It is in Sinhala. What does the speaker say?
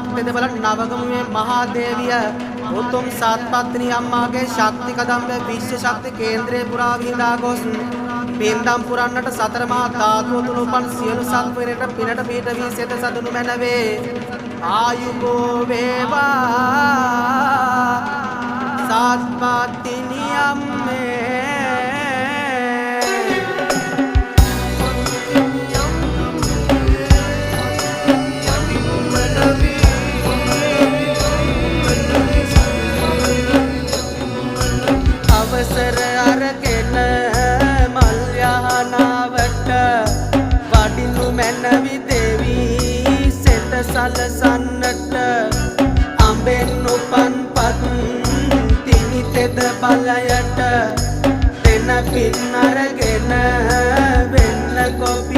පෙදවල නවගමුවේ මහා දේවිය උතුම් සත්පත්නි අම්මාගේ ශක්ති කදම්බ විශ්ව ශක්ති කේන්ද්‍රයේ පුරා විඳා ගොස් පින්දම් පුරන්නට සතර මහා ධාතු තුන උපන් සියලු සත්වයන්ට පිනට පිට වී සිත සතුණු මැනවේ ආයුබෝ වේවා සත්පත්නි අම්මේ අවසර අරගෙන මල් යහනාවට වඩිනු මැනවි දෙවි සෙත සලසන්නට අඹෙන් උපන්පත් තිනි තෙද බලයට දෙන පින් අරගෙන වෙන්න කොපි